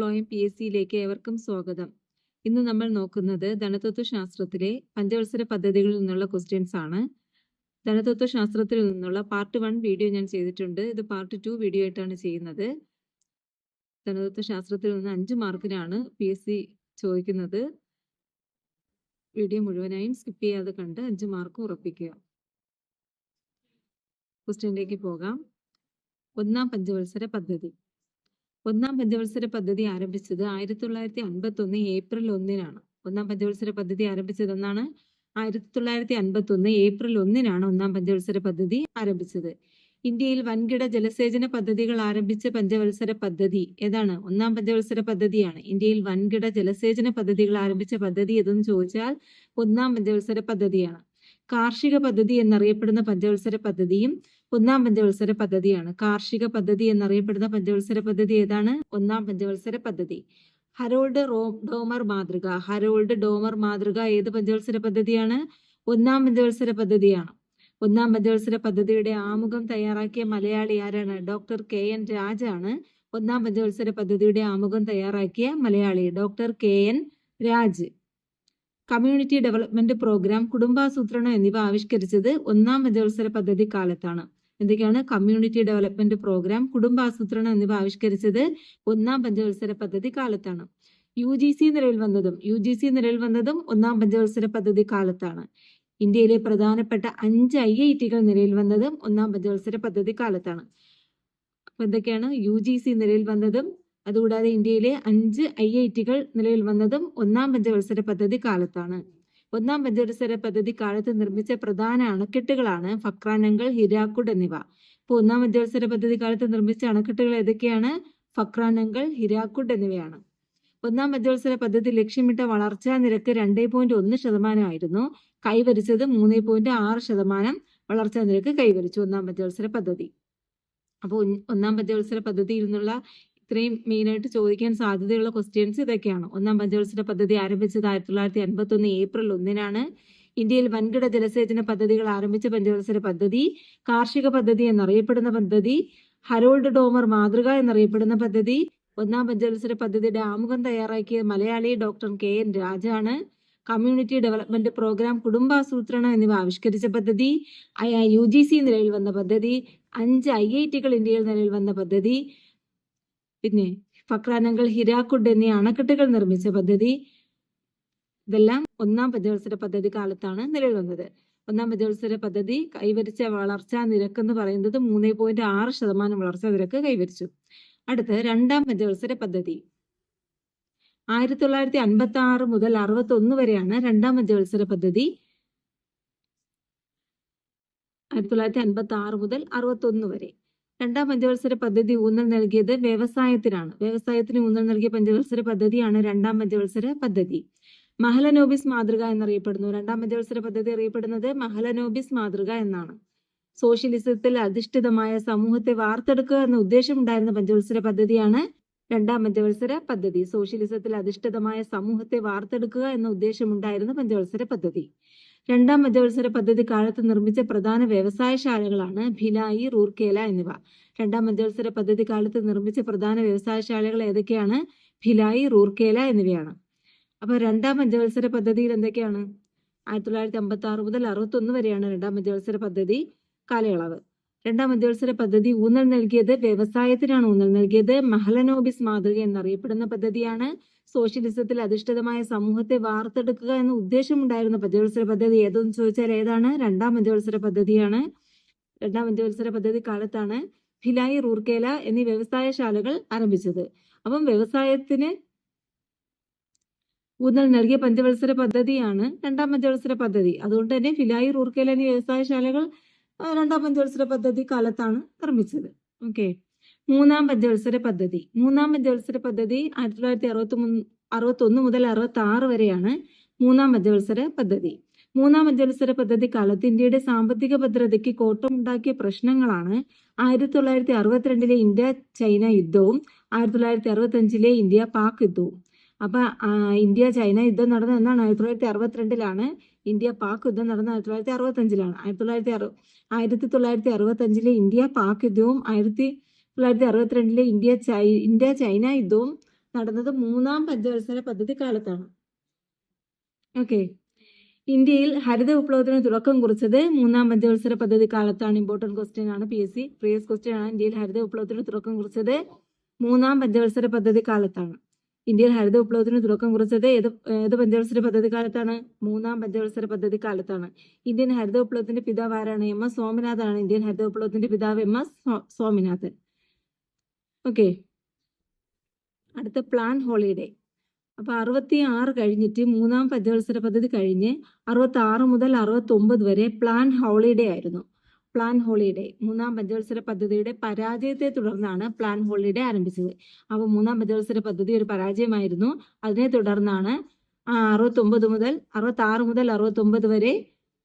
Phloem PSCയിലേക്ക് ഏവർക്കും സ്വാഗതം. ഇന്ന് നമ്മൾ നോക്കുന്നത് ധനതത്വശാസ്ത്രത്തിലെ പഞ്ചവത്സര പദ്ധതികളിൽ നിന്നുള്ള ക്വസ്റ്റ്യൻസ് ആണ്. ധനതത്വശാസ്ത്രത്തിൽ നിന്നുള്ള പാർട്ട് 1 വീഡിയോ ഞാൻ ചെയ്തിട്ടുണ്ട്. ഇത് പാർട്ട് 2 വീഡിയോ ആയിട്ടാണ് ചെയ്യുന്നത്. ധനതത്വശാസ്ത്രത്തിൽ നിന്ന് 5 മാർക്കിനാണ് PSC ചോദിക്കുന്നത്. വീഡിയോ മുഴുവനായും സ്കിപ്പ് ചെയ്യാതെ കണ്ട് 5 മാർക്ക് ഉറപ്പിക്കുക. ക്വസ്റ്റ്യനിലേക്ക് പോകാം. ഒന്നാം പഞ്ചവത്സര പദ്ധതി. ഒന്നാം പഞ്ചവത്സര പദ്ധതി ആരംഭിച്ചത് 1951 ഏപ്രിൽ 1-നാണ്. ഒന്നാം പഞ്ചവത്സര പദ്ധതി ആരംഭിച്ചത് എന്നാണ് 1951 ഏപ്രിൽ 1-നാണ് ഒന്നാം പഞ്ചവത്സര പദ്ധതി ആരംഭിച്ചത്. ഇന്ത്യയിൽ വൻകിട ജലസേചന പദ്ധതികൾ ആരംഭിച്ച പഞ്ചവത്സര പദ്ധതി ഏതാണ്? ഒന്നാം പഞ്ചവത്സര പദ്ധതിയാണ്. ഇന്ത്യയിൽ വൻകിട ജലസേചന പദ്ധതികൾ ആരംഭിച്ച പദ്ധതി ഏതെന്ന് ചോദിച്ചാൽ ഒന്നാം പഞ്ചവത്സര പദ്ധതിയാണ്. കാർഷിക പദ്ധതി എന്നറിയപ്പെടുന്ന പഞ്ചവത്സര പദ്ധതിയും ഒന്നാം പഞ്ചവത്സര പദ്ധതിയാണ്. കാർഷിക പദ്ധതി എന്നറിയപ്പെടുന്ന പഞ്ചവത്സര പദ്ധതി ഏതാണ്? ഒന്നാം പഞ്ചവത്സര പദ്ധതി. ഹരോൾഡ് ഡോമർ മാതൃക. ഹരോൾഡ് ഡോമർ മാതൃക ഏത് പഞ്ചവത്സര പദ്ധതിയാണ്? ഒന്നാം പഞ്ചവത്സര പദ്ധതിയാണ്. ഒന്നാം പഞ്ചവത്സര പദ്ധതിയുടെ ആമുഖം തയ്യാറാക്കിയ മലയാളി ആരാണ്? ഡോക്ടർ KN രാജാണ്. ഒന്നാം പഞ്ചവത്സര പദ്ധതിയുടെ ആമുഖം തയ്യാറാക്കിയ Malayali doctor KN Raj. Community development programme, കുടുംബാസൂത്രണം എന്നിവ ആവിഷ്കരിച്ചത് ഒന്നാം പഞ്ചവത്സര പദ്ധതി കാലത്താണ്. എന്തൊക്കെയാണ്? കമ്മ്യൂണിറ്റി ഡെവലപ്മെന്റ് പ്രോഗ്രാം, കുടുംബാസൂത്രണം എന്നിവ ആവിഷ്കരിച്ചത് ഒന്നാം പഞ്ചവത്സര പദ്ധതി കാലത്താണ്. UGC നിലവിൽ വന്നതും ഒന്നാം പഞ്ചവത്സര പദ്ധതി കാലത്താണ്. ഇന്ത്യയിലെ പ്രധാനപ്പെട്ട 5 IIT-കൾ നിലവിൽ വന്നതും ഒന്നാം പഞ്ചവത്സര പദ്ധതി കാലത്താണ്. അപ്പൊ എന്തൊക്കെയാണ്? UGC നിലവിൽ വന്നതും അതുകൂടാതെ ഇന്ത്യയിലെ 5 IIT-കൾ നിലവിൽ വന്നതും ഒന്നാം പഞ്ചവത്സര പദ്ധതി കാലത്താണ്. ഒന്നാം പഞ്ചവത്സര പദ്ധതി കാലത്ത് നിർമ്മിച്ച പ്രധാന അണക്കെട്ടുകളാണ് ഫക്രാനങ്കൽ, ഹിരാക്കുഡ് എന്നിവ. ഇപ്പോൾ ഒന്നാം പഞ്ചവത്സര പദ്ധതി കാലത്ത് നിർമ്മിച്ച അണക്കെട്ടുകൾ ഏതൊക്കെയാണ്? ഫക്രാനങ്കൽ, ഹിരാക്കുഡ് എന്നിവയാണ്. ഒന്നാം പഞ്ചവത്സര പദ്ധതി ലക്ഷ്യമിട്ട വളർച്ചാ നിരക്ക് 2.1% ആയിരുന്നു. കൈവരിച്ചത് 3.6% വളർച്ചാ നിരക്ക് കൈവരിച്ചു ഒന്നാം പഞ്ചവത്സര പദ്ധതി. അപ്പോൾ ഒന്നാം പഞ്ചവത്സര പദ്ധതിയിൽ നിന്നുള്ള ഇത്രയും മെയിനായിട്ട് ചോദിക്കാൻ സാധ്യതയുള്ള ക്വസ്റ്റ്യൻസ് ഇതൊക്കെയാണ്. ഒന്നാം പഞ്ചവത്സര പദ്ധതി ആരംഭിച്ചത് 1951 ഏപ്രിൽ 1-നാണ്. ഇന്ത്യയിൽ വൻകിട ജലസേചന പദ്ധതികൾ ആരംഭിച്ച പഞ്ചവത്സര പദ്ധതി, കാർഷിക പദ്ധതി എന്നറിയപ്പെടുന്ന പദ്ധതി, ഹരോൾഡ് ഡോമർ മാതൃക എന്നറിയപ്പെടുന്ന പദ്ധതി, ഒന്നാം പഞ്ചവത്സര പദ്ധതിയുടെ ആമുഖം തയ്യാറാക്കിയ മലയാളി ഡോക്ടർ KN രാജാണ്. കമ്മ്യൂണിറ്റി ഡെവലപ്മെന്റ് പ്രോഗ്രാം, കുടുംബാസൂത്രണം എന്നിവ ആവിഷ്കരിച്ച പദ്ധതി, UGC നിലവിൽ വന്ന പദ്ധതി, 5 IIT-കൾ ഇന്ത്യയിൽ നിലവിൽ വന്ന പദ്ധതി, പിന്നെ ഫക്രാനങ്കൽ, ഹിരാക്കുഡ് എന്നീ അണക്കെട്ടുകൾ നിർമ്മിച്ച പദ്ധതി, ഇതെല്ലാം ഒന്നാം പഞ്ചവത്സര പദ്ധതി കാലത്താണ് നിലവിൽ വന്നത്. ഒന്നാം പഞ്ചവത്സര പദ്ധതി കൈവരിച്ച വളർച്ചാ നിരക്ക് എന്ന് പറയുന്നത് 3.6% വളർച്ചാ നിരക്ക് കൈവരിച്ചു. അടുത്ത് രണ്ടാം പഞ്ചവത്സര പദ്ധതി. 1956 മുതൽ 61 വരെയാണ് രണ്ടാം പഞ്ചവത്സര പദ്ധതി. 1956 മുതൽ 61 വരെ. രണ്ടാം പഞ്ചവത്സര പദ്ധതി ഊന്നൽ നൽകിയത് വ്യവസായത്തിനാണ്. വ്യവസായത്തിന് ഊന്നൽ നൽകിയ പഞ്ചവത്സര പദ്ധതിയാണ് രണ്ടാം പഞ്ചവത്സര പദ്ധതി. മഹലനോബിസ് മാതൃക എന്നറിയപ്പെടുന്നു. രണ്ടാം പഞ്ചവത്സര പദ്ധതി അറിയപ്പെടുന്നത് മഹലനോബിസ് മാതൃക എന്നാണ്. സോഷ്യലിസത്തിൽ അധിഷ്ഠിതമായ സമൂഹത്തെ വാർത്തെടുക്കുക എന്ന ഉദ്ദേശമുണ്ടായിരുന്ന പഞ്ചവത്സര പദ്ധതിയാണ് രണ്ടാം പഞ്ചവത്സര പദ്ധതി. സോഷ്യലിസത്തിൽ അധിഷ്ഠിതമായ സമൂഹത്തെ വാർത്തെടുക്കുക എന്ന ഉദ്ദേശമുണ്ടായിരുന്ന പഞ്ചവത്സര പദ്ധതി. രണ്ടാം പഞ്ചവത്സര പദ്ധതി കാലത്ത് നിർമ്മിച്ച പ്രധാന വ്യവസായശാലകളാണ് ഭിലായി, റൂർക്കേല എന്നിവ. രണ്ടാം പഞ്ചവത്സര പദ്ധതി കാലത്ത് നിർമ്മിച്ച പ്രധാന വ്യവസായശാലകൾ ഏതൊക്കെയാണ്? ഭിലായി, റൂർക്കേല എന്നിവയാണ്. അപ്പൊ രണ്ടാം പഞ്ചവത്സര പദ്ധതിയിൽ എന്തൊക്കെയാണ്? 1956 മുതൽ 61 വരെയാണ് രണ്ടാം പഞ്ചവത്സര പദ്ധതി കാലയളവ്. രണ്ടാം പഞ്ചവത്സര പദ്ധതി ഊന്നൽ നൽകിയത് വ്യവസായത്തിനാണ് ഊന്നൽ നൽകിയത്. മഹലനോബിസ് മാതൃക എന്നറിയപ്പെടുന്ന പദ്ധതിയാണ്. സോഷ്യലിസത്തിൽ അധിഷ്ഠിതമായ സമൂഹത്തെ വാർത്തെടുക്കുക എന്ന ഉദ്ദേശമുണ്ടായിരുന്ന പഞ്ചവത്സര പദ്ധതി ഏതെന്ന് ചോദിച്ചാൽ ഏതാണ്? രണ്ടാം പഞ്ചവത്സര പദ്ധതിയാണ്. രണ്ടാം പഞ്ചവത്സര പദ്ധതി കാലത്താണ് ഭിലായി, റൂർക്കേല എന്നീ വ്യവസായശാലകൾ ആരംഭിച്ചത്. അപ്പം വ്യവസായത്തിന് ഊന്നൽ നൽകിയ പഞ്ചവത്സര പദ്ധതിയാണ് രണ്ടാം പഞ്ചവത്സര പദ്ധതി. അതുകൊണ്ട് തന്നെ ഭിലായി, റൂർക്കേല എന്നീ വ്യവസായശാലകൾ രണ്ടാം പഞ്ചവത്സര പദ്ധതി കാലത്താണ് നിർമ്മിച്ചത്. ഓക്കെ. മൂന്നാം പഞ്ചവത്സര പദ്ധതി. മൂന്നാം പഞ്ചവത്സര പദ്ധതി 1961 മുതൽ 66 വരെയാണ് മൂന്നാം പഞ്ചവത്സര പദ്ധതി. മൂന്നാം പഞ്ചവത്സര പദ്ധതി കാലത്ത് ഇന്ത്യയുടെ സാമ്പത്തിക ഭദ്രതയ്ക്ക് കോട്ടമുണ്ടാക്കിയ പ്രശ്നങ്ങളാണ് 1962 ഇന്ത്യ ചൈന യുദ്ധവും 1965 ഇന്ത്യ പാക് യുദ്ധവും. അപ്പൊ ഇന്ത്യ ചൈന യുദ്ധം നടന്നത് എന്നാണ്? 1962 ഇന്ത്യ പാക് യുദ്ധം നടന്നത് 1965 1965 ഇന്ത്യ പാക് യുദ്ധവും 1962 ഇന്ത്യ ചൈന യുദ്ധവും നടന്നത് 3-ാം പഞ്ചവത്സര പദ്ധതി കാലത്താണ്. ഓക്കെ. ഇന്ത്യയിൽ ഹരിത വിപ്ലവത്തിന് തുടക്കം കുറിച്ചത് 3-ാം പഞ്ചവത്സര പദ്ധതി കാലത്താണ്. ഇമ്പോർട്ടന്റ് ക്വസ്റ്റ്യൻ ആണ്, PSC പ്രീവിയസ് ക്വസ്റ്റ്യൻ ആണ്. ഇന്ത്യയിൽ ഹരിത വിപ്ലവത്തിന് തുടക്കം കുറിച്ചത് 3-ാം പഞ്ചവത്സര പദ്ധതി കാലത്താണ്. ഇന്ത്യയിൽ ഹരിത വിപ്ലവത്തിന് തുടക്കം കുറിച്ചത് ഏത് പഞ്ചവത്സര പദ്ധതി കാലത്താണ്? 3-ാം പഞ്ചവത്സര പദ്ധതി കാലത്താണ്. ഇന്ത്യൻ ഹരിത വിപ്ലവത്തിന്റെ പിതാവ് ആരാണ്? MS സ്വാമിനാഥൻ ആണ് ഇന്ത്യൻ ഹരിത വിപ്ലവത്തിന്റെ പിതാവ്. MS സ്വാമിനാഥൻ. ഓക്കെ. അടുത്ത പ്ലാൻ ഹോളിഡേ. അപ്പൊ 66 കഴിഞ്ഞിട്ട് 3-ാം പഞ്ചവത്സര പദ്ധതി കഴിഞ്ഞ് 66 മുതൽ 69 വരെ പ്ലാൻ ഹോളിഡേ ആയിരുന്നു. പ്ലാൻ ഹോളിഡേ 3-ാം പഞ്ചവത്സര പദ്ധതിയുടെ പരാജയത്തെ തുടർന്നാണ് പ്ലാൻ ഹോളിഡേ ആരംഭിച്ചത്. അപ്പോൾ 3-ാം പഞ്ചവത്സര പദ്ധതി ഒരു പരാജയമായിരുന്നു. അതിനെ തുടർന്നാണ് 66 മുതൽ 69 വരെ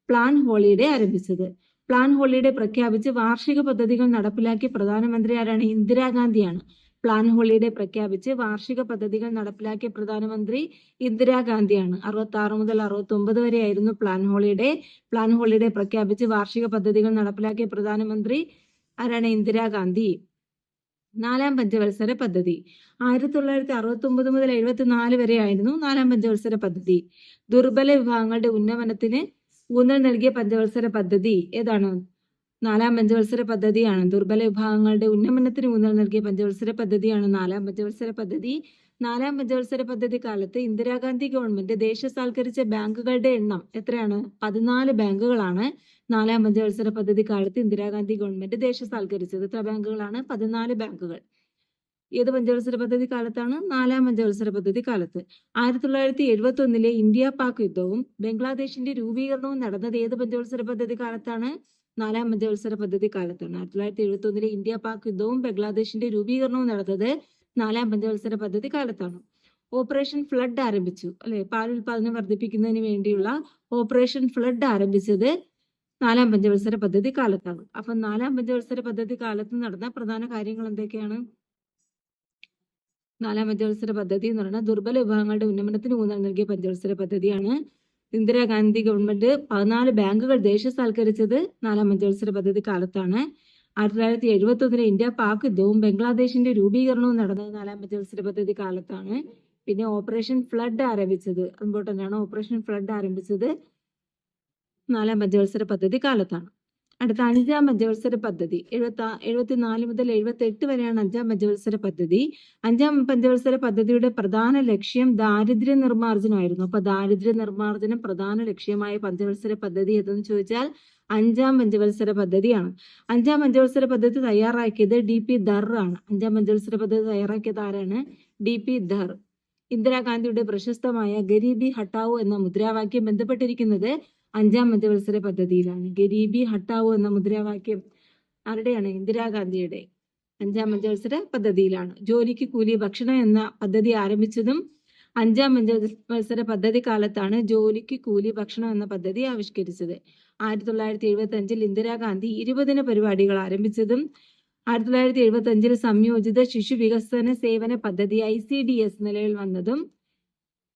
പ്ലാൻ ഹോളിഡേ ആരംഭിച്ചത്. പ്ലാൻ ഹോളിഡേ പ്രഖ്യാപിച്ച് വാർഷിക പദ്ധതികൾ നടപ്പിലാക്കിയ പ്രധാനമന്ത്രി ആരാണ്? ഇന്ദിരാഗാന്ധിയാണ്. പ്ലാൻ ഹോളിഡേ പ്രഖ്യാപിച്ച് വാർഷിക പദ്ധതികൾ നടപ്പിലാക്കിയ പ്രധാനമന്ത്രി ഇന്ദിരാഗാന്ധിയാണ്. 66 മുതൽ 69 വരെ ആയിരുന്നു പ്ലാൻ ഹോളിഡേ. പ്ലാൻ ഹോളിഡേ പ്രഖ്യാപിച്ച് വാർഷിക പദ്ധതികൾ നടപ്പിലാക്കിയ പ്രധാനമന്ത്രി ആരാണ്? ഇന്ദിരാഗാന്ധി. 4-ാം പഞ്ചവത്സര പദ്ധതി 1969 മുതൽ 74 വരെ ആയിരുന്നു 4-ാം പഞ്ചവത്സര പദ്ധതി. ദുർബല വിഭാഗങ്ങളുടെ ഉന്നമനത്തിന് ഊന്നൽ നൽകിയ പഞ്ചവത്സര പദ്ധതി ഏതാണ്? 4-ാം പഞ്ചവത്സര പദ്ധതിയാണ്. ദുർബല വിഭാഗങ്ങളുടെ ഉന്നമനത്തിന് ഊന്നൽ നൽകിയ പഞ്ചവത്സര പദ്ധതിയാണ് 4-ാം പഞ്ചവത്സര പദ്ധതി. 4-ാം പഞ്ചവത്സര പദ്ധതി കാലത്ത് ഇന്ദിരാഗാന്ധി ഗവൺമെന്റ് ദേശസാൽക്കരിച്ച ബാങ്കുകളുടെ എണ്ണം എത്രയാണ്? 14 ബാങ്കുകളാണ് 4-ാം പഞ്ചവത്സര പദ്ധതി കാലത്ത് ഇന്ദിരാഗാന്ധി ഗവൺമെന്റ് ദേശസാൽക്കരിച്ചത്. എത്ര ബാങ്കുകളാണ്? 14 ബാങ്കുകൾ. ഏത് പഞ്ചവത്സര പദ്ധതി കാലത്താണ്? 4-ാം പഞ്ചവത്സര പദ്ധതി കാലത്ത്. 1971 ഇന്ത്യ പാക് യുദ്ധവും ബംഗ്ലാദേശിന്റെ രൂപീകരണവും നടന്നത് ഏത് പഞ്ചവത്സര പദ്ധതി കാലത്താണ്? 4-ാം പഞ്ചവത്സര പദ്ധതി കാലത്താണ്. 1971 ഇന്ത്യ പാക് യുദ്ധവും ബംഗ്ലാദേശിന്റെ രൂപീകരണവും നടന്നത് 4-ാം പഞ്ചവത്സര പദ്ധതി കാലത്താണ്. ഓപ്പറേഷൻ ഫ്ലഡ് ആരംഭിച്ചു അല്ലെ? പാൽ ഉൽപാദനം വർദ്ധിപ്പിക്കുന്നതിന് വേണ്ടിയുള്ള ഓപ്പറേഷൻ ഫ്ലഡ് ആരംഭിച്ചത് 4-ാം പഞ്ചവത്സര പദ്ധതി കാലത്താണ്. അപ്പൊ 4-ാം പഞ്ചവത്സര പദ്ധതി കാലത്ത് നടന്ന പ്രധാന കാര്യങ്ങൾ എന്തൊക്കെയാണ്? 4-ാം പഞ്ചവത്സര പദ്ധതി എന്ന് പറയുന്നത് ദുർബല വിഭാഗങ്ങളുടെ ഉന്നമനത്തിന് ഊന്നൽ നൽകിയ പഞ്ചവത്സര പദ്ധതിയാണ്. ഇന്ദിരാഗാന്ധി ഗവൺമെന്റ് 14 ബാങ്കുകൾ ദേശസാൽക്കരിച്ചത് 4-ാം പഞ്ചവത്സര പദ്ധതി കാലത്താണ്. 1971 ഇന്ത്യ പാക് യുദ്ധവും ബംഗ്ലാദേശിന്റെ രൂപീകരണവും നടന്നത് 4-ാം പഞ്ചവത്സര പദ്ധതി കാലത്താണ്. പിന്നെ ഓപ്പറേഷൻ ഫ്ലഡ് ആരംഭിച്ചത് ഇമ്പോർട്ടന്റ് ആണ്. ഓപ്പറേഷൻ ഫ്ലഡ് ആരംഭിച്ചത് 4-ാം പഞ്ചവത്സര പദ്ധതി കാലത്താണ്. അടുത്ത 5-ാം പഞ്ചവത്സര പദ്ധതി 74 മുതൽ 78 വരെയാണ് 5-ാം പഞ്ചവത്സര പദ്ധതി. 5-ാം പഞ്ചവത്സര പദ്ധതിയുടെ പ്രധാന ലക്ഷ്യം ദാരിദ്ര്യ നിർമ്മാർജ്ജനമായിരുന്നു. അപ്പൊ ദാരിദ്ര്യ നിർമ്മാർജ്ജനം പ്രധാന ലക്ഷ്യമായ പഞ്ചവത്സര പദ്ധതി ഏതെന്ന് ചോദിച്ചാൽ 5-ാം പഞ്ചവത്സര പദ്ധതിയാണ്. 5-ാം പഞ്ചവത്സര പദ്ധതി തയ്യാറാക്കിയത് DP ധർ ആണ്. 5-ാം പഞ്ചവത്സര പദ്ധതി തയ്യാറാക്കിയത് ആരാണ്? DP ധർ. ഇന്ദിരാഗാന്ധിയുടെ പ്രശസ്തമായ ഗരീബി ഹട്ടാവോ എന്ന മുദ്രാവാക്യം ബന്ധപ്പെട്ടിരിക്കുന്നത് 5-ാം പഞ്ചവത്സര പദ്ധതിയിലാണ്. ഗരീബി ഹട്ടാവോ എന്ന മുദ്രാവാക്യം ആരുടെയാണ്? ഇന്ദിരാഗാന്ധിയുടെ. 5-ാം പഞ്ചവത്സര പദ്ധതിയിലാണ്. ജോലിക്ക് കൂലി ഭക്ഷണം എന്ന പദ്ധതി ആരംഭിച്ചതും 5-ാം പഞ്ചവത്സര പദ്ധതി കാലത്താണ്. ജോലിക്ക് കൂലി ഭക്ഷണം എന്ന പദ്ധതി ആവിഷ്കരിച്ചത്. 1975 ഇന്ദിരാഗാന്ധി 20 പരിപാടികൾ ആരംഭിച്ചതും 1975 സംയോജിത ശിശു വികസന സേവന പദ്ധതി ICDS നിലവിൽ വന്നതും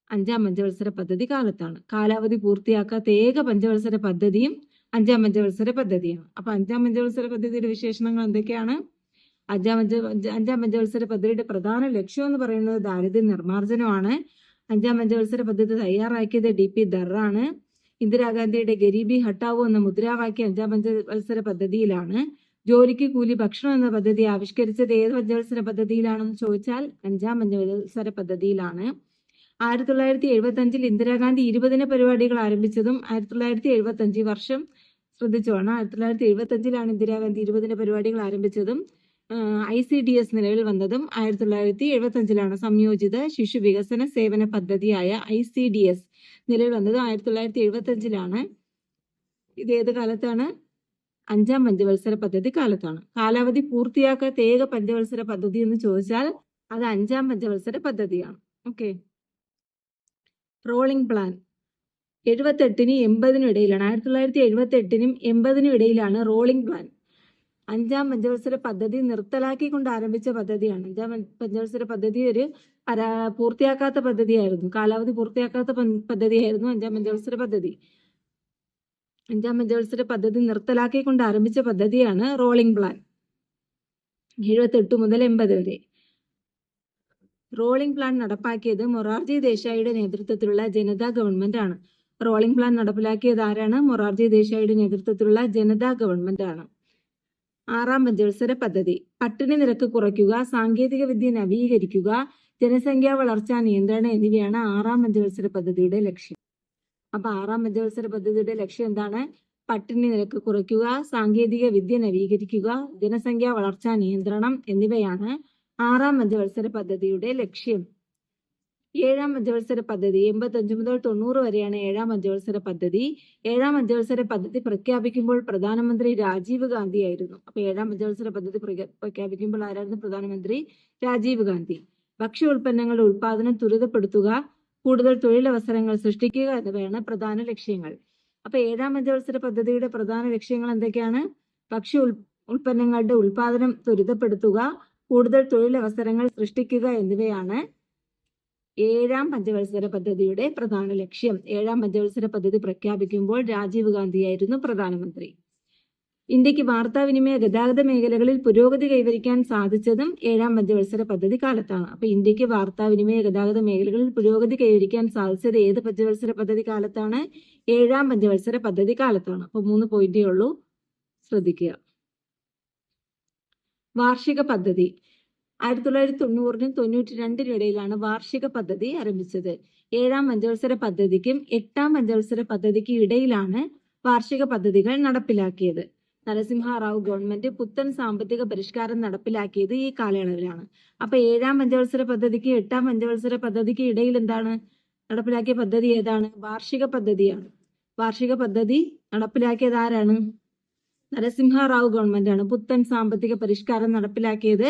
5-ാം പഞ്ചവത്സര പദ്ധതി കാലത്താണ്. കാലാവധി പൂർത്തിയാക്കാത്ത ഏക പഞ്ചവത്സര പദ്ധതിയും 5-ാം പഞ്ചവത്സര പദ്ധതിയാണ്. അപ്പൊ 5-ാം പഞ്ചവത്സര പദ്ധതിയുടെ വിശേഷണങ്ങൾ എന്തൊക്കെയാണ്? 5-ാം പഞ്ചവത്സര പദ്ധതിയുടെ പ്രധാന ലക്ഷ്യം എന്ന് പറയുന്നത് ദാരിദ്ര്യ നിർമ്മാർജ്ജനമാണ്. 5-ാം പഞ്ചവത്സര പദ്ധതി തയ്യാറാക്കിയത് DP ധർ ആണ്. ഇന്ദിരാഗാന്ധിയുടെ ഗരീബി ഹട്ടാവോ എന്ന മുദ്രാവാക്യം 5-ാം പഞ്ചവത്സര പദ്ധതിയിലാണ്. ജോലിക്ക് കൂലി ഭക്ഷണം എന്ന പദ്ധതി ആവിഷ്കരിച്ചത് ഏത് പഞ്ചവത്സര പദ്ധതിയിലാണെന്ന് ചോദിച്ചാൽ 5-ാം പഞ്ചവത്സര പദ്ധതിയിലാണ്. 1975 ഇന്ദിരാഗാന്ധി 20 പരിപാടികൾ ആരംഭിച്ചതും 1975 വർഷം ശ്രദ്ധിച്ചോണം. 1975 ഇന്ദിരാഗാന്ധി 20 പരിപാടികൾ ആരംഭിച്ചതും ICDS നിലവിൽ വന്നതും 1975 സംയോജിത ശിശു വികസന സേവന പദ്ധതിയായ ICDS നിലവിൽ വന്നതും 1975 ഇത് ഏത് കാലത്താണ്? 5-ാം പഞ്ചവത്സര പദ്ധതി കാലത്താണ്. കാലാവധി പൂർത്തിയാക്കാത്ത ഏക പഞ്ചവത്സര പദ്ധതി എന്ന് ചോദിച്ചാൽ അത് 5-ാം പഞ്ചവത്സര പദ്ധതിയാണ്. ഓക്കെ. റോളിംഗ് പ്ലാൻ 78-നും 80-നും ഇടയിലാണ്. 1978-നും 80-നും ഇടയിലാണ് റോളിംഗ് പ്ലാൻ. 5-ാം പഞ്ചവത്സര പദ്ധതി നിർത്തലാക്കിക്കൊണ്ട് ആരംഭിച്ച പദ്ധതിയാണ്. 5-ാം പഞ്ചവത്സര പദ്ധതി ഒരു പൂർത്തിയാക്കാത്ത പദ്ധതിയായിരുന്നു. കാലാവധി പൂർത്തിയാക്കാത്ത പദ്ധതിയായിരുന്നു 5-ാം പഞ്ചവത്സര പദ്ധതി. 5-ാം പഞ്ചവത്സര പദ്ധതി നിർത്തലാക്കിക്കൊണ്ട് ആരംഭിച്ച പദ്ധതിയാണ് റോളിംഗ് പ്ലാൻ. 78 മുതൽ 80 വരെ. റോളിംഗ് പ്ലാൻ നടപ്പാക്കിയത് മൊറാർജി ദേശായിയുടെ നേതൃത്വത്തിലുള്ള ജനതാ ഗവൺമെന്റ് ആണ്. റോളിംഗ് പ്ലാൻ നടപ്പിലാക്കിയത് ആരാണ്? മൊറാർജി ദേശായിയുടെ നേതൃത്വത്തിലുള്ള ജനതാ ഗവൺമെന്റ് ആണ്. 6-ാം പഞ്ചവത്സര പദ്ധതി. പട്ടിണി നിരക്ക് കുറയ്ക്കുക, സാങ്കേതിക വിദ്യ നവീകരിക്കുക, ജനസംഖ്യാ വളർച്ചാ നിയന്ത്രണം എന്നിവയാണ് 6-ാം പഞ്ചവത്സര പദ്ധതിയുടെ ലക്ഷ്യം. അപ്പൊ 6-ാം പഞ്ചവത്സര പദ്ധതിയുടെ ലക്ഷ്യം എന്താണ്? പട്ടിണി നിരക്ക് കുറയ്ക്കുക, സാങ്കേതിക വിദ്യ നവീകരിക്കുക, ജനസംഖ്യാ വളർച്ചാ നിയന്ത്രണം എന്നിവയാണ് 6-ാം പഞ്ചവത്സര പദ്ധതിയുടെ ലക്ഷ്യം. 7-ാം പഞ്ചവത്സര പദ്ധതി 85 മുതൽ 90 വരെയാണ് 7-ാം പഞ്ചവത്സര പദ്ധതി. 7-ാം പഞ്ചവത്സര പദ്ധതി പ്രഖ്യാപിക്കുമ്പോൾ പ്രധാനമന്ത്രി രാജീവ് ഗാന്ധി ആയിരുന്നു. അപ്പൊ 7-ാം പഞ്ചവത്സര പദ്ധതി പ്രഖ്യാപിക്കുമ്പോൾ ആരായിരുന്നു പ്രധാനമന്ത്രി? രാജീവ് ഗാന്ധി. ഭക്ഷ്യ ഉൽപ്പന്നങ്ങളുടെ ഉൽപാദനം ത്വരിതപ്പെടുത്തുക, കൂടുതൽ തൊഴിലവസരങ്ങൾ സൃഷ്ടിക്കുക എന്നിവയാണ് പ്രധാന ലക്ഷ്യങ്ങൾ. അപ്പൊ 7-ാം പഞ്ചവത്സര പദ്ധതിയുടെ പ്രധാന ലക്ഷ്യങ്ങൾ എന്തൊക്കെയാണ്? ഭക്ഷ്യ ഉൽപ്പന്നങ്ങളുടെ ഉൽപാദനം ത്വരിതപ്പെടുത്തുക, കൂടുതൽ തൊഴിലവസരങ്ങൾ സൃഷ്ടിക്കുക എന്നിവയാണ് 7-ാം പഞ്ചവത്സര പദ്ധതിയുടെ പ്രധാന ലക്ഷ്യം. 7-ാം പഞ്ചവത്സര പദ്ധതി പ്രഖ്യാപിക്കുമ്പോൾ രാജീവ് ഗാന്ധിയായിരുന്നു പ്രധാനമന്ത്രി. ഇന്ത്യക്ക് വാർത്താവിനിമയ ഗതാഗത മേഖലകളിൽ പുരോഗതി കൈവരിക്കാൻ സാധിച്ചതും 7-ാം പഞ്ചവത്സര പദ്ധതി കാലത്താണ്. അപ്പൊ ഇന്ത്യക്ക് വാർത്താവിനിമയ ഗതാഗത മേഖലകളിൽ പുരോഗതി കൈവരിക്കാൻ സാധിച്ചത് ഏത് പഞ്ചവത്സര പദ്ധതി കാലത്താണ്? 7-ാം പഞ്ചവത്സര പദ്ധതി കാലത്താണ്. അപ്പൊ 3 പോയിന്റേ ഉള്ളൂ, ശ്രദ്ധിക്കുക. വാർഷിക പദ്ധതി. 1990-നും 92-നും ഇടയിലാണ് വാർഷിക പദ്ധതി ആരംഭിച്ചത്. 7-ാം പഞ്ചവത്സര പദ്ധതിക്കും 8-ാം പഞ്ചവത്സര പദ്ധതിക്കും ഇടയിലാണ് വാർഷിക പദ്ധതികൾ നടപ്പിലാക്കിയത്. നരസിംഹറാവു ഗവൺമെന്റ് പുത്തൻ സാമ്പത്തിക പരിഷ്കാരം നടപ്പിലാക്കിയത് ഈ കാലയളവിലാണ്. അപ്പൊ 7-ാം പഞ്ചവത്സര പദ്ധതിക്ക് 8-ാം പഞ്ചവത്സര പദ്ധതിക്ക് ഇടയിൽ എന്താണ് നടപ്പിലാക്കിയ പദ്ധതി? ഏതാണ്? വാർഷിക പദ്ധതിയാണ്. വാർഷിക പദ്ധതി നടപ്പിലാക്കിയത് ആരാണ്? നരസിംഹറാവു ഗവൺമെന്റ് ആണ്. പുത്തൻ സാമ്പത്തിക പരിഷ്കാരം നടപ്പിലാക്കിയത്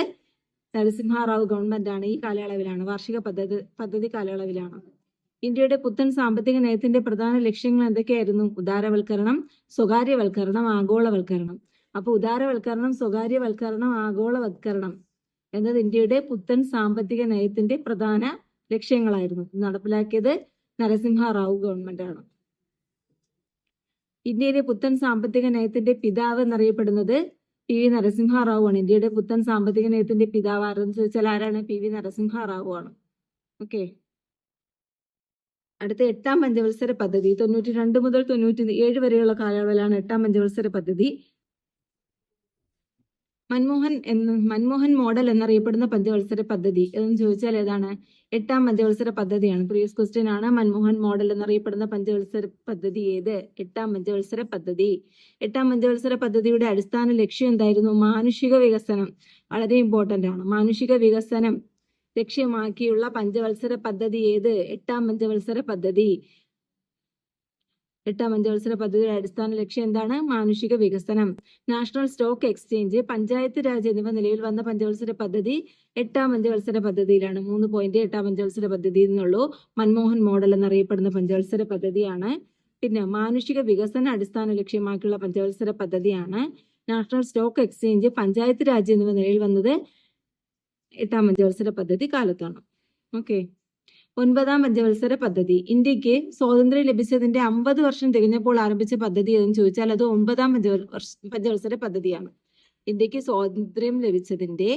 നരസിംഹറാവു ഗവൺമെന്റ് ആണ്. ഈ കാലയളവിലാണ്, വാർഷിക പദ്ധതി കാലയളവിലാണ്. ഇന്ത്യയുടെ പുത്തൻ സാമ്പത്തിക നയത്തിന്റെ പ്രധാന ലക്ഷ്യങ്ങൾ എന്തൊക്കെയായിരുന്നു? ഉദാരവൽക്കരണം, സ്വകാര്യവൽക്കരണം, ആഗോളവൽക്കരണം. അപ്പൊ ഉദാരവൽക്കരണം, സ്വകാര്യവൽക്കരണം, ആഗോളവൽക്കരണം എന്നത് ഇന്ത്യയുടെ പുത്തൻ സാമ്പത്തിക നയത്തിന്റെ പ്രധാന ലക്ഷ്യങ്ങളായിരുന്നു. നടപ്പിലാക്കിയത് നരസിംഹറാവു ഗവൺമെന്റ് ആണ്. ഇന്ത്യയിലെ പുത്തൻ സാമ്പത്തിക നയത്തിന്റെ പിതാവ് എന്നറിയപ്പെടുന്നത് PV നരസിംഹറാവു ആണ്. ഇന്ത്യയുടെ പുത്തൻ സാമ്പത്തിക നയത്തിന്റെ പിതാവ് ആരെന്ന് ചോദിച്ചാൽ ആരാണ്? PV നരസിംഹറാവു ആണ്. ഓക്കെ. അടുത്ത 8-ാം പഞ്ചവത്സര പദ്ധതി 92 മുതൽ 97 വരെയുള്ള കാലയളവിലാണ് 8-ാം പഞ്ചവത്സര പദ്ധതി. മൻമോഹൻ മോഡൽ എന്നറിയപ്പെടുന്ന പഞ്ചവത്സര പദ്ധതി എന്ന് ചോദിച്ചാൽ ഏതാണ്? 8-ാം പഞ്ചവത്സര പദ്ധതിയാണ്. പ്രീവിയസ് ക്വസ്റ്റ്യൻ ആണ്. മൻമോഹൻ മോഡൽ എന്നറിയപ്പെടുന്ന പഞ്ചവത്സര പദ്ധതി ഏത്? 8-ാം പഞ്ചവത്സര പദ്ധതി. 8-ാം പഞ്ചവത്സര പദ്ധതിയുടെ അടിസ്ഥാന ലക്ഷ്യം എന്തായിരുന്നു? മാനുഷിക വികസനം. വളരെ ഇമ്പോർട്ടന്റ് ആണ്. മാനുഷിക വികസനം ലക്ഷ്യമാക്കിയുള്ള പഞ്ചവത്സര പദ്ധതി ഏത്? 8-ാം പഞ്ചവത്സര പദ്ധതി. 8-ാം പഞ്ചവത്സര പദ്ധതിയുടെ അടിസ്ഥാന ലക്ഷ്യം എന്താണ്? മാനുഷിക വികസനം. National stock exchange, panchayat Raj എന്നിവ നിലവിൽ വന്ന പഞ്ചവത്സര പദ്ധതി 8-ാം പഞ്ചവത്സര പദ്ധതിയിലാണ്. 3 പോയിന്റ് 8-ാം പഞ്ചവത്സര പദ്ധതിയിൽ നിന്നുള്ളൂ. മൻമോഹൻ മോഡൽ എന്നറിയപ്പെടുന്ന പഞ്ചവത്സര പദ്ധതിയാണ്. പിന്നെ മാനുഷിക വികസന അടിസ്ഥാന ലക്ഷ്യമാക്കിയുള്ള പഞ്ചവത്സര പദ്ധതിയാണ്. National stock exchange, panchayat Raj എന്നിവ നിലവിൽ വന്നത് 8-ാം പഞ്ചവത്സര പദ്ധതി കാലത്താണ്. ഓക്കെ. 9-ാം പഞ്ചവത്സര പദ്ധതി. ഇന്ത്യക്ക് സ്വാതന്ത്ര്യം ലഭിച്ചതിന്റെ 50 വർഷം തികഞ്ഞപ്പോൾ ആരംഭിച്ച പദ്ധതി എന്ന് ചോദിച്ചാൽ അത് 9-ാം പഞ്ചവത്സര പദ്ധതിയാണ്. ഇന്ത്യക്ക് സ്വാതന്ത്ര്യം ലഭിച്ചതിന്റെ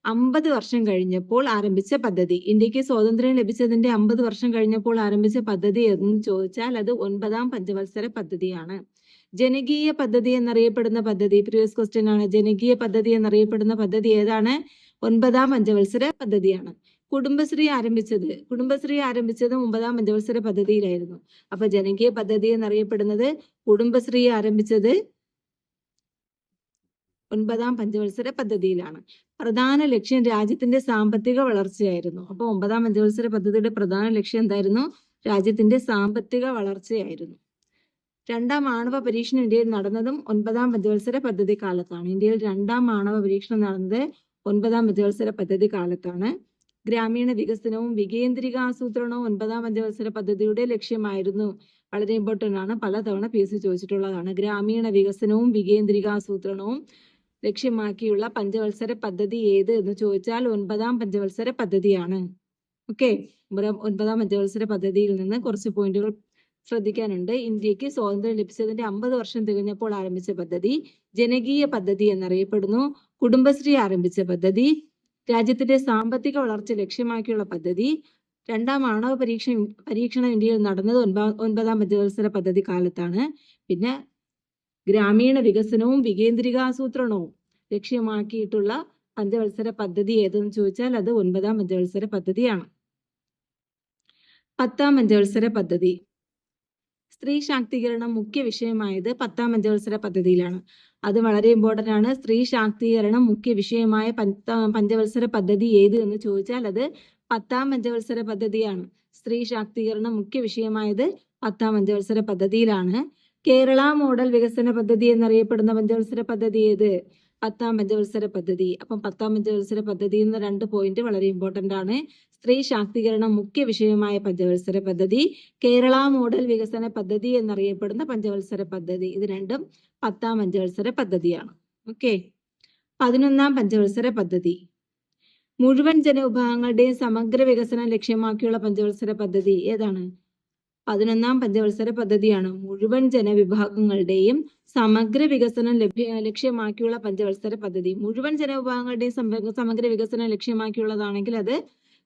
50 വർഷം കഴിഞ്ഞപ്പോൾ ആരംഭിച്ച പദ്ധതി. ഇന്ത്യക്ക് സ്വാതന്ത്ര്യം ലഭിച്ചതിന്റെ 50 വർഷം കഴിഞ്ഞപ്പോൾ ആരംഭിച്ച പദ്ധതി എന്ന് ചോദിച്ചാൽ അത് 9-ാം പഞ്ചവത്സര പദ്ധതിയാണ്. ജനകീയ പദ്ധതി എന്നറിയപ്പെടുന്ന പദ്ധതി, പ്രീവിയസ് ക്വസ്റ്റ്യൻ ആണ്. ജനകീയ പദ്ധതി എന്നറിയപ്പെടുന്ന പദ്ധതി ഏതാണ്? 9-ാം പഞ്ചവത്സര പദ്ധതിയാണ്. കുടുംബശ്രീ ആരംഭിച്ചത് 9-ാം പഞ്ചവത്സര പദ്ധതിയിലായിരുന്നു. അപ്പൊ ജനകീയ പദ്ധതി എന്നറിയപ്പെടുന്നത് കുടുംബശ്രീ ആരംഭിച്ചത് 9-ാം പഞ്ചവത്സര പദ്ധതിയിലാണ്. പ്രധാന ലക്ഷ്യം രാജ്യത്തിന്റെ സാമ്പത്തിക വളർച്ചയായിരുന്നു. അപ്പൊ 9-ാം പഞ്ചവത്സര പദ്ധതിയുടെ പ്രധാന ലക്ഷ്യം എന്തായിരുന്നു? രാജ്യത്തിന്റെ സാമ്പത്തിക വളർച്ചയായിരുന്നു. 2-ാം ആണവ പരീക്ഷണം ഇന്ത്യയിൽ നടന്നതും 9-ാം പഞ്ചവത്സര പദ്ധതി കാലത്താണ്. ഇന്ത്യയിൽ 2-ാം ആണവ പരീക്ഷണം നടന്നത് 9-ാം പഞ്ചവത്സര പദ്ധതി കാലത്താണ്. ഗ്രാമീണ വികസനവും വികേന്ദ്രികാസൂത്രണവും 9-ാം പഞ്ചവത്സര പദ്ധതിയുടെ ലക്ഷ്യമായിരുന്നു. വളരെ ഇമ്പോർട്ടന്റ് ആണ്, പലതവണ PSC ചോദിച്ചിട്ടുള്ളതാണ്. ഗ്രാമീണ വികസനവും വികേന്ദ്രികാസൂത്രണവും ലക്ഷ്യമാക്കിയുള്ള പഞ്ചവത്സര പദ്ധതി ഏത് എന്ന് ചോദിച്ചാൽ 9-ാം പഞ്ചവത്സര പദ്ധതിയാണ്. ഓക്കെ. 9-ാം പഞ്ചവത്സര പദ്ധതിയിൽ നിന്ന് കുറച്ച് പോയിന്റുകൾ ശ്രദ്ധിക്കാനുണ്ട്. ഇന്ത്യക്ക് സ്വാതന്ത്ര്യം ലഭിച്ചതിന്റെ 50 വർഷം തികഞ്ഞപ്പോൾ ആരംഭിച്ച പദ്ധതി, ജനകീയ പദ്ധതി എന്നറിയപ്പെടുന്നു. കുടുംബശ്രീ ആരംഭിച്ച പദ്ധതി, രാജ്യത്തിന്റെ സാമ്പത്തിക വളർച്ച ലക്ഷ്യമാക്കിയുള്ള പദ്ധതി. രണ്ടാം ആണവ പരീക്ഷണം ഇന്ത്യയിൽ നടന്നത് 9ാം പഞ്ചവത്സര പദ്ധതി കാലത്താണ്. പിന്നെ ഗ്രാമീണ വികസനവും വികേന്ദ്രികാസൂത്രണവും ലക്ഷ്യമാക്കിയിട്ടുള്ള പഞ്ചവത്സര പദ്ധതി ഏതെന്ന് ചോദിച്ചാൽ അത് 9ാം പഞ്ചവത്സര പദ്ധതിയാണ്. 10ാം പഞ്ചവത്സര പദ്ധതി. സ്ത്രീ ശാക്തീകരണം മുഖ്യ വിഷയമായത് 10ാം പഞ്ചവത്സര പദ്ധതിയിലാണ്. അത് വളരെ ഇമ്പോർട്ടന്റ് ആണ്. സ്ത്രീ ശാക്തീകരണം മുഖ്യ വിഷയമായ പഞ്ചവത്സര പദ്ധതി ഏത് എന്ന് ചോദിച്ചാൽ അത് 10ാം പഞ്ചവത്സര പദ്ധതിയാണ്. സ്ത്രീ ശാക്തീകരണം മുഖ്യ വിഷയമായത് 10ാം പഞ്ചവത്സര പദ്ധതിയിലാണ്. കേരള മോഡൽ വികസന പദ്ധതി എന്നറിയപ്പെടുന്ന പഞ്ചവത്സര പദ്ധതി ഏത്? 10ാം പഞ്ചവത്സര പദ്ധതി. അപ്പം 10ാം പഞ്ചവത്സര പദ്ധതി എന്ന 2 പോയിന്റ് വളരെ ഇമ്പോർട്ടന്റ് ആണ്. സ്ത്രീ ശാക്തീകരണം മുഖ്യ വിഷയമായ പഞ്ചവത്സര പദ്ധതി, കേരള മോഡൽ വികസന പദ്ധതി എന്നറിയപ്പെടുന്ന പഞ്ചവത്സര പദ്ധതി. ഇത് രണ്ടും 10ാം പഞ്ചവത്സര പദ്ധതിയാണ്. ഓക്കെ. 11ാം പഞ്ചവത്സര പദ്ധതി. മുഴുവൻ ജനവിഭാഗങ്ങളുടെയും സമഗ്ര വികസനം ലക്ഷ്യമാക്കിയുള്ള പഞ്ചവത്സര പദ്ധതി ഏതാണ്? 11ാം പഞ്ചവത്സര പദ്ധതിയാണ്. മുഴുവൻ ജനവിഭാഗങ്ങളുടെയും സമഗ്ര വികസനം ലക്ഷ്യമാക്കിയുള്ള പഞ്ചവത്സര പദ്ധതി. മുഴുവൻ ജനവിഭാഗങ്ങളുടെയും സമഗ്ര വികസനം ലക്ഷ്യമാക്കിയുള്ളതാണെങ്കിൽ അത്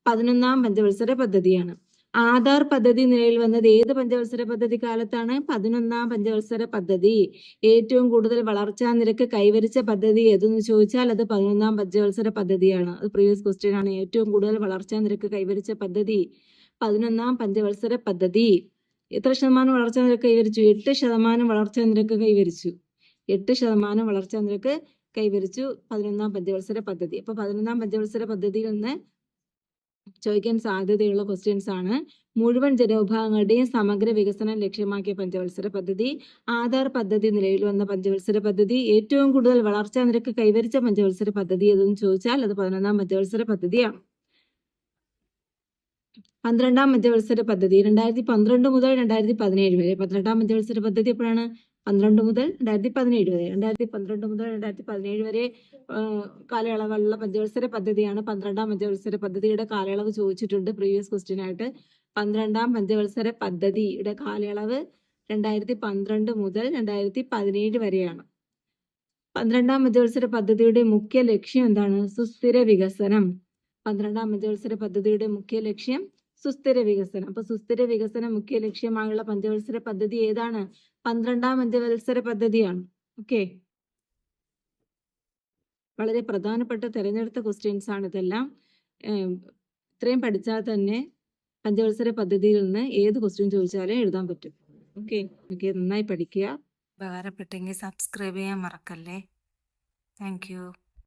11ാം പഞ്ചവത്സര പദ്ധതിയാണ്. ആധാർ പദ്ധതി നിലവിൽ വന്നത് ഏത് പഞ്ചവത്സര പദ്ധതി കാലത്താണ്? 11ാം പഞ്ചവത്സര പദ്ധതി. ഏറ്റവും കൂടുതൽ വളർച്ചാ നിരക്ക് കൈവരിച്ച പദ്ധതി ഏതെന്ന് ചോദിച്ചാൽ അത് 11ാം പഞ്ചവത്സര പദ്ധതിയാണ്. അത് പ്രീവിയസ് ക്വസ്റ്റ്യൻ ആണ്. ഏറ്റവും കൂടുതൽ വളർച്ചാ നിരക്ക് കൈവരിച്ച പദ്ധതി 11ാം പഞ്ചവത്സര പദ്ധതി. എത്ര ശതമാനം വളർച്ചാ നിരക്ക് കൈവരിച്ചു? 8% വളർച്ചാ നിരക്ക് കൈവരിച്ചു. 8% വളർച്ചാ നിരക്ക് കൈവരിച്ചു 11ാം പഞ്ചവത്സര പദ്ധതി. അപ്പൊ 11ാം പഞ്ചവത്സര പദ്ധതിയിൽ നിന്ന് ചോദിക്കാൻ സാധ്യതയുള്ള ക്വസ്റ്റ്യൻസ് ആണ്. മുഴുവൻ ജനവിഭാഗങ്ങളുടെയും സമഗ്ര വികസനം ലക്ഷ്യമാക്കിയ പഞ്ചവത്സര പദ്ധതി, ആധാർ പദ്ധതി നിലവിൽ വന്ന പഞ്ചവത്സര പദ്ധതി, ഏറ്റവും കൂടുതൽ വളർച്ചാ നിരക്ക് കൈവരിച്ച പഞ്ചവത്സര പദ്ധതി ഏതെന്ന് ചോദിച്ചാൽ അത് 11ാം പഞ്ചവത്സര പദ്ധതിയാണ്. 12ാം പഞ്ചവത്സര പദ്ധതി 2012 മുതൽ 2017 വരെ. 12ാം പഞ്ചവത്സര പദ്ധതി എപ്പോഴാണ്? 12 മുതൽ 2017 വരെ. 2012 മുതൽ 2017 വരെ കാലയളവുള്ള പഞ്ചവത്സര പദ്ധതിയാണ് 12ാം പഞ്ചവത്സര പദ്ധതിയുടെ കാലയളവ് ചോദിച്ചിട്ടുണ്ട് പ്രീവിയസ് ക്വസ്റ്റ്യൻ ആയിട്ട്. 12ാം പഞ്ചവത്സര പദ്ധതിയുടെ കാലയളവ് 2012 മുതൽ 2017 വരെയാണ്. 12ാം പഞ്ചവത്സര പദ്ധതിയുടെ മുഖ്യ ലക്ഷ്യം എന്താണ്? സുസ്ഥിര വികസനം. 12ാം പഞ്ചവത്സര പദ്ധതിയുടെ മുഖ്യ ലക്ഷ്യം സുസ്ഥിര വികസനം. അപ്പൊ സുസ്ഥിര വികസനം മുഖ്യ ലക്ഷ്യമായുള്ള പഞ്ചവത്സര പദ്ധതി ഏതാണ്? 12ാം പഞ്ചവത്സര പദ്ധതിയാണ്. ഓക്കെ. വളരെ പ്രധാനപ്പെട്ട തിരഞ്ഞെടുത്ത ക്വസ്റ്റ്യൻസ് ആണ് ഇതെല്ലാം. ഇത്രയും പഠിച്ചാൽ തന്നെ പഞ്ചവത്സര പദ്ധതിയിൽ നിന്ന് ഏത് ക്വസ്റ്റ്യൻ ചോദിച്ചാലും എഴുതാൻ പറ്റും. ഓക്കെ. നന്നായി പഠിക്കുക. ഉപകാരപ്പെട്ടെങ്കിൽ സബ്സ്ക്രൈബ് ചെയ്യാൻ മറക്കല്ലേ. Thank you.